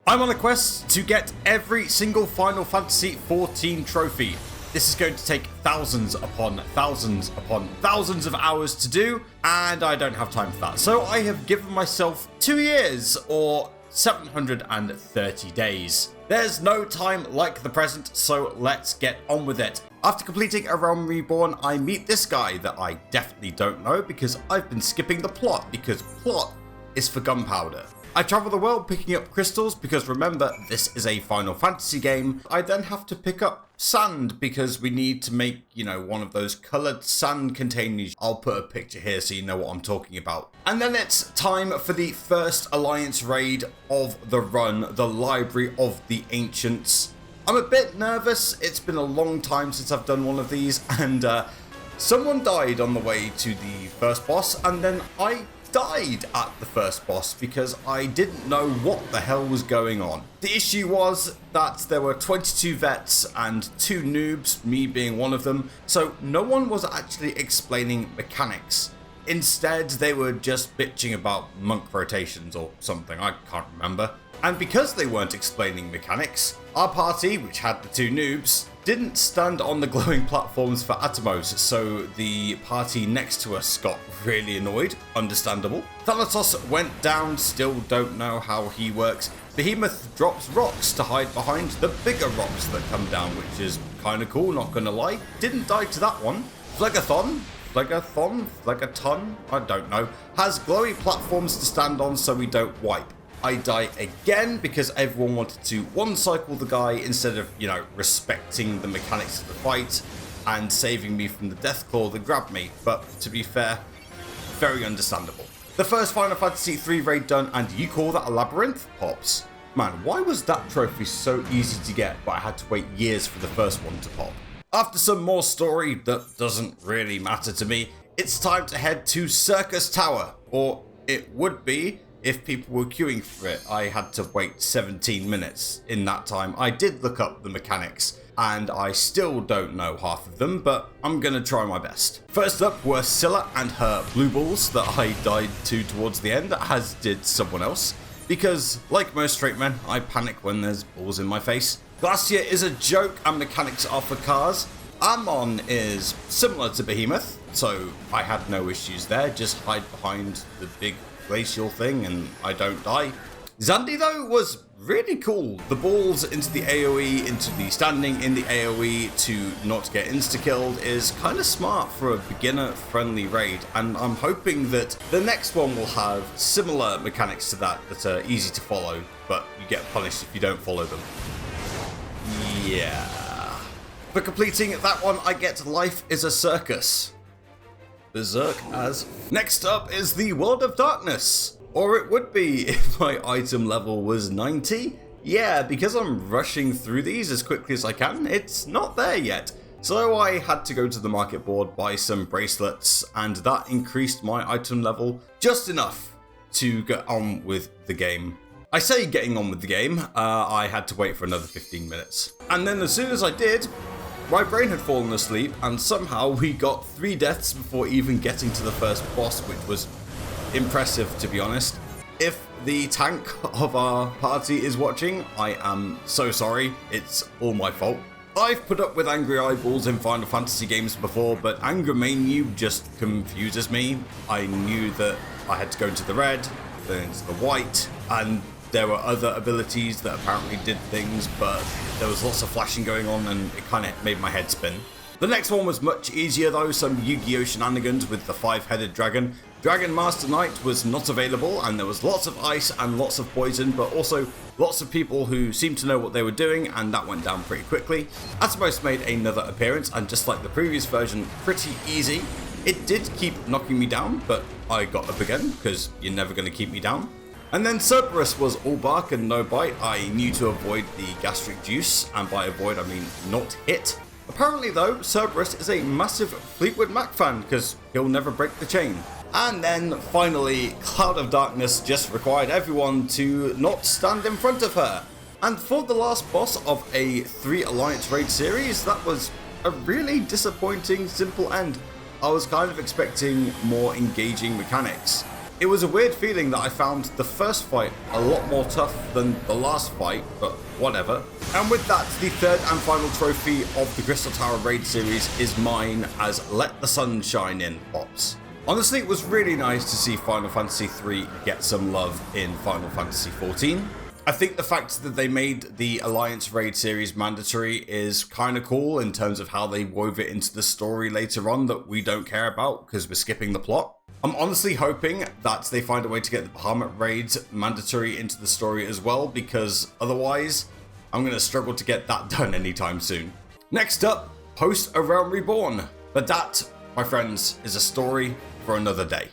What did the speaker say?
I'm on a quest to get every single Final Fantasy XIV trophy. This is going to take thousands upon thousands upon thousands of hours to do, and I don't have time for that. So I have given myself 2 years, or 730 days. There's no time like the present, so let's get on with it. After completing A Realm Reborn, I meet this guy that I definitely don't know because I've been skipping the plot, because plot is for gunpowder. I travel the world picking up crystals because remember, this is a Final Fantasy game. I then have to pick up sand because we need to make, one of those coloured sand containers. I'll put a picture here so you know what I'm talking about. And then it's time for the first Alliance raid of the run, the Library of the Ancients. I'm a bit nervous. It's been a long time since I've done one of these, and someone died on the way to the first boss, and then I died at the first boss because I didn't know what the hell was going on. The issue was that there were 22 vets and 2 noobs, me being one of them, so no one was actually explaining mechanics. Instead, they were just bitching about monk rotations or something, I can't remember. And because they weren't explaining mechanics, our party, which had the 2 noobs, didn't stand on the glowing platforms for Atomos, so the party next to us got really annoyed. Understandable. Thanatos went down, still don't know how he works. Behemoth drops rocks to hide behind the bigger rocks that come down, which is kinda cool, not gonna lie. Didn't die to that one. Phlegaton, I don't know, has glowy platforms to stand on so we don't wipe. I die again because everyone wanted to one-cycle the guy instead of, respecting the mechanics of the fight and saving me from the deathclaw that grabbed me. But to be fair, very understandable. The first Final Fantasy III raid done, and you call that a labyrinth? Pops. Man, why was that trophy so easy to get, but I had to wait years for the first one to pop? After some more story that doesn't really matter to me, it's time to head to Circus Tower, or it would be if people were queuing for it. I had to wait 17 minutes. In that time, I did look up the mechanics, and I still don't know half of them, but I'm gonna try my best. First up were Scylla and her blue balls that I died to towards the end, as did someone else, because, like most straight men, I panic when there's balls in my face. Glacier is a joke, and mechanics are for cars. Amon is similar to Behemoth, so I had no issues there, just hide behind the big glacial thing and I don't die. Xandi though was really cool. The balls into the AoE, into the standing in the AoE to not get insta-killed is kind of smart for a beginner friendly raid, and I'm hoping that the next one will have similar mechanics to that are easy to follow, but you get punished if you don't follow them. Yeah. For completing that one, I get Life is a Circus. Berserk as. Next up is the World of Darkness. Or it would be if my item level was 90. Yeah, because I'm rushing through these as quickly as I can, it's not there yet. So I had to go to the market board, buy some bracelets, and that increased my item level just enough to get on with the game. I say getting on with the game, I had to wait for another 15 minutes. And then as soon as I did, my brain had fallen asleep, and somehow we got 3 deaths before even getting to the first boss, which was impressive, to be honest. If the tank of our party is watching, I am so sorry. It's all my fault. I've put up with angry eyeballs in Final Fantasy games before, but anger main noob just confuses me. I knew that I had to go into the red, then into the white, and there were other abilities that apparently did things, but there was lots of flashing going on and it kind of made my head spin. The next one was much easier though, some Yu-Gi-Oh shenanigans with the 5-headed dragon. Dragon Master Knight was not available, and there was lots of ice and lots of poison, but also lots of people who seemed to know what they were doing, and that went down pretty quickly. Atomos made another appearance, and just like the previous version, pretty easy. It did keep knocking me down, but I got up again, because you're never going to keep me down. And then Cerberus was all bark and no bite. I knew to avoid the gastric juice, and by avoid I mean not hit. Apparently though, Cerberus is a massive Fleetwood Mac fan, because he'll never break the chain. And then finally, Cloud of Darkness just required everyone to not stand in front of her. And for the last boss of a 3 Alliance raid series, that was a really disappointing simple end. I was kind of expecting more engaging mechanics. It was a weird feeling that I found the first fight a lot more tough than the last fight, but whatever. And with that, the third and final trophy of the Crystal Tower Raid series is mine as Let the Sun Shine In pops. Honestly, it was really nice to see Final Fantasy III get some love in Final Fantasy XIV. I think the fact that they made the Alliance Raid series mandatory is kind of cool in terms of how they wove it into the story later on that we don't care about because we're skipping the plot. I'm honestly hoping that they find a way to get the Bahamut raids mandatory into the story as well, because otherwise I'm going to struggle to get that done anytime soon. Next up, post A Realm Reborn. But that, my friends, is a story for another day.